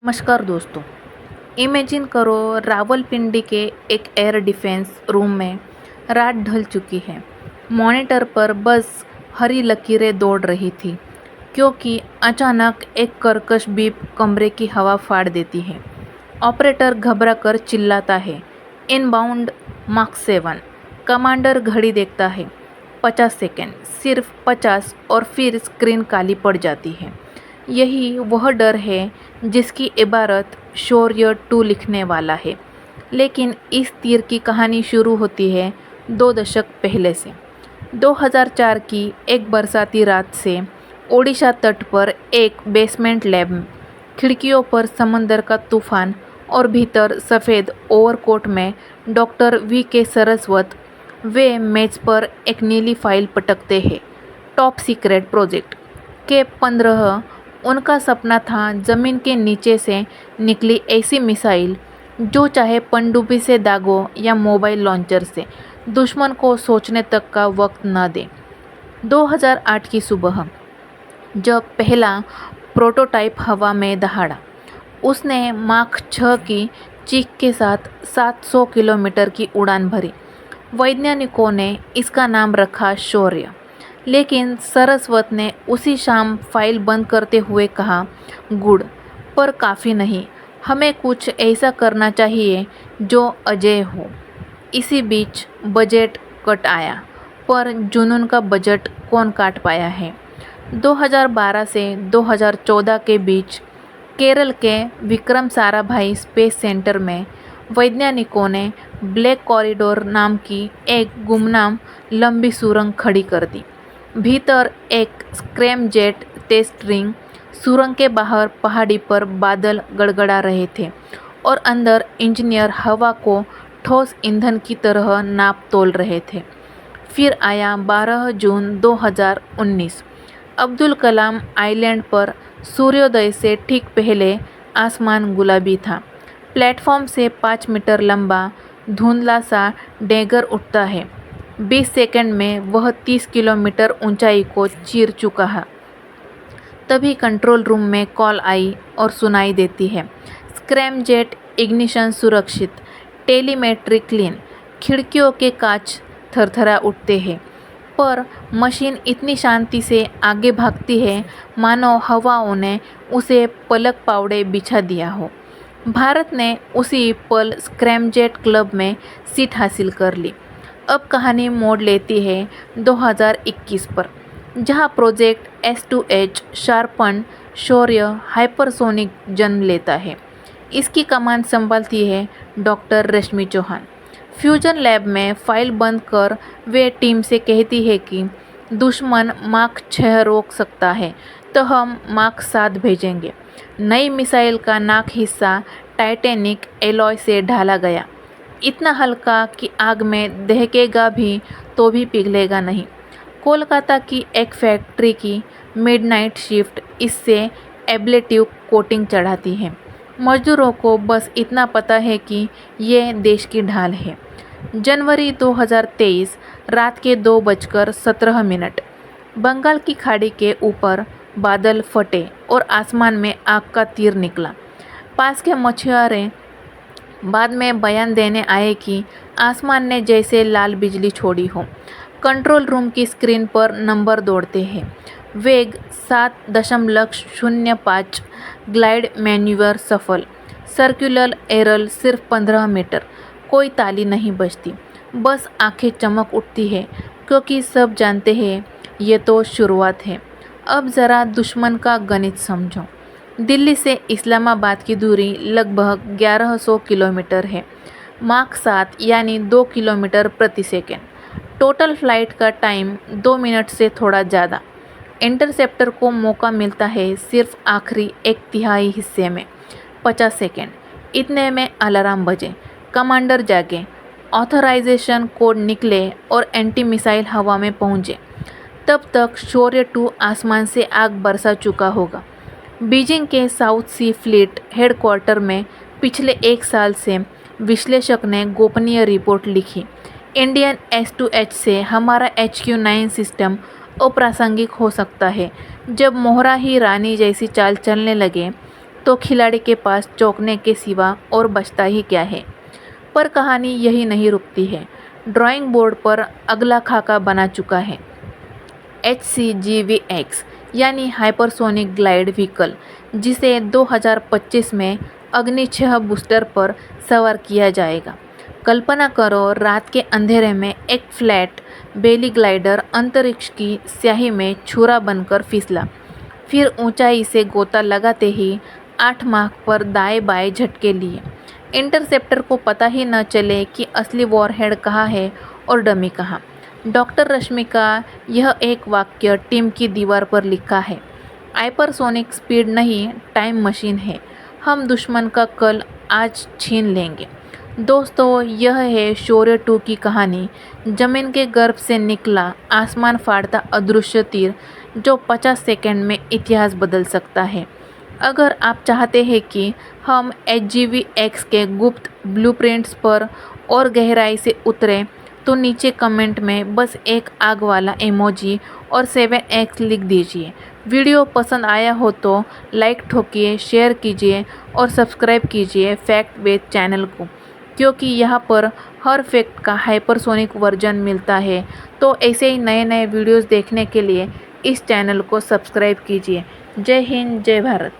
नमस्कार दोस्तों। इमेजिन करो, रावलपिंडी के एक एयर डिफेंस रूम में रात ढल चुकी है। मॉनिटर पर बस हरी लकीरें दौड़ रही थी क्योंकि अचानक एक कर्कश बीप कमरे की हवा फाड़ देती है। ऑपरेटर घबरा कर चिल्लाता है, इनबाउंड मार्क 7। कमांडर घड़ी देखता है, 50 सेकेंड, सिर्फ 50, और फिर स्क्रीन काली पड़ जाती है। यही वह डर है जिसकी इबारत शौर्य 2 लिखने वाला है। लेकिन इस तीर की कहानी शुरू होती है 2 दशक पहले से। 2004 की एक बरसाती रात से ओडिशा तट पर एक बेसमेंट लैब में, खिड़कियों पर समंदर का तूफान और भीतर सफ़ेद ओवरकोट में डॉक्टर वी.के. सरस्वत वे मेज पर एक नीली फाइल पटकते हैं। टॉप सीक्रेट प्रोजेक्ट के 15। उनका सपना था ज़मीन के नीचे से निकली ऐसी मिसाइल जो चाहे पनडुब्बी से दागो या मोबाइल लॉन्चर से दुश्मन को सोचने तक का वक्त न दे। 2008 की सुबह जब पहला प्रोटोटाइप हवा में दहाड़ा, उसने माख 6 की चीख के साथ 700 किलोमीटर की उड़ान भरी। वैज्ञानिकों ने इसका नाम रखा शौर्य। लेकिन सरस्वत ने उसी शाम फाइल बंद करते हुए कहा, गुड, पर काफ़ी नहीं, हमें कुछ ऐसा करना चाहिए जो अजेय हो। इसी बीच बजट कट आया, पर जुनून का बजट कौन काट पाया है। 2012 से 2014 के बीच केरल के विक्रम साराभाई स्पेस सेंटर में वैज्ञानिकों ने ब्लैक कॉरिडोर नाम की एक गुमनाम लंबी सुरंग खड़ी कर दी। भीतर एक स्क्रैमजेट टेस्ट रिंग, सुरंग के बाहर पहाड़ी पर बादल गड़गड़ा रहे थे और अंदर इंजीनियर हवा को ठोस ईंधन की तरह नाप तोल रहे थे। फिर आया 12 जून 2019। अब्दुल कलाम आइलैंड पर सूर्योदय से ठीक पहले आसमान गुलाबी था। प्लेटफॉर्म से 5 मीटर लंबा धुंधला सा डेगर उठता है। 20 सेकंड में वह 30 किलोमीटर ऊंचाई को चीर चुका है। तभी कंट्रोल रूम में कॉल आई और सुनाई देती है, स्क्रैमजेट इग्निशन सुरक्षित, टेलीमेट्री क्लीन। खिड़कियों के कांच थरथरा उठते हैं, पर मशीन इतनी शांति से आगे भागती है मानो हवाओं ने उसे पलक पावड़े बिछा दिया हो। भारत ने उसी पल स्क्रैमजेट क्लब में सीट हासिल कर ली। अब कहानी मोड़ लेती है 2021 पर, जहां प्रोजेक्ट S2H शार्पन शौर्य हाइपरसोनिक जन्म लेता है। इसकी कमान संभालती है डॉक्टर रश्मि चौहान। फ्यूजन लैब में फाइल बंद कर वे टीम से कहती है कि दुश्मन मार्क 6 रोक सकता है तो हम मार्क 7 भेजेंगे। नई मिसाइल का नाक हिस्सा टाइटेनिक एलॉय से ढाला गया, इतना हल्का कि आग में दहकेगा भी तो भी पिघलेगा नहीं। कोलकाता की एक फैक्ट्री की मिडनाइट शिफ्ट इससे एब्लेटिव कोटिंग चढ़ाती है। मजदूरों को बस इतना पता है कि ये देश की ढाल है। जनवरी 2023 रात के 2:17। बंगाल की खाड़ी के ऊपर बादल फटे और आसमान में आग का तीर निकला। पास के मछुआरे बाद में बयान देने आए कि आसमान ने जैसे लाल बिजली छोड़ी हो। कंट्रोल रूम की स्क्रीन पर नंबर दौड़ते हैं, वेग 7.05, ग्लाइड मैन्यूवर सफल, सर्कुलर एरर सिर्फ 15 मीटर। कोई ताली नहीं बजती, बस आंखें चमक उठती है क्योंकि सब जानते हैं ये तो शुरुआत है। अब ज़रा दुश्मन का गणित समझो। दिल्ली से इस्लामाबाद की दूरी लगभग 1100 किलोमीटर है। मार्क 7 यानी 2 किलोमीटर प्रति सेकेंड। टोटल फ्लाइट का टाइम 2 मिनट से थोड़ा ज़्यादा। इंटरसेप्टर को मौका मिलता है सिर्फ आखिरी 1/3 हिस्से में, 50 सेकेंड। इतने में अलार्म बजे, कमांडर जागे, ऑथराइजेशन कोड निकले और एंटी मिसाइल हवा में पहुँचे। तब तक शौर्य 2 आसमान से आग बरसा चुका होगा। बीजिंग के साउथ सी फ्लीट हेडक्वार्टर में पिछले 1 साल से विश्लेषक ने गोपनीय रिपोर्ट लिखी। इंडियन S2H से हमारा HQ-9 सिस्टम अप्रासंगिक हो सकता है। जब मोहरा ही रानी जैसी चाल चलने लगे तो खिलाड़ी के पास चौंकने के सिवा और बचता ही क्या है। पर कहानी यही नहीं रुकती है। ड्राइंग बोर्ड पर अगला खाका बना चुका है। HCGV-X यानी हाइपरसोनिक ग्लाइड व्हीकल, जिसे 2025 में अग्नि 6 बूस्टर पर सवार किया जाएगा। कल्पना करो, रात के अंधेरे में एक फ्लैट बेली ग्लाइडर अंतरिक्ष की स्याही में छुरा बनकर फिसला, फिर ऊंचाई से गोता लगाते ही 8 माह पर दाएं बाएं झटके लिए। इंटरसेप्टर को पता ही न चले कि असली वॉरहेड कहाँ है और डमी कहाँ। डॉक्टर रश्मि का यह एक वाक्य टीम की दीवार पर लिखा है। हाइपरसोनिक स्पीड नहीं, टाइम मशीन है। हम दुश्मन का कल आज छीन लेंगे। दोस्तों, यह है शौर्य 2 की कहानी। जमीन के गर्भ से निकला आसमान फाड़ता अदृश्य तीर, जो 50 सेकंड में इतिहास बदल सकता है। अगर आप चाहते हैं कि हम HGV-X के गुप्त ब्लूप्रिंट्स पर और गहराई से उतरें, तो नीचे कमेंट में बस एक आग वाला इमोजी और 7X लिख दीजिए। वीडियो पसंद आया हो तो लाइक ठोकिए, शेयर कीजिए और सब्सक्राइब कीजिए फैक्ट बेस चैनल को, क्योंकि यहाँ पर हर फैक्ट का हाइपरसोनिक वर्जन मिलता है। तो ऐसे ही नए नए वीडियोस देखने के लिए इस चैनल को सब्सक्राइब कीजिए। जय हिंद, जय भारत।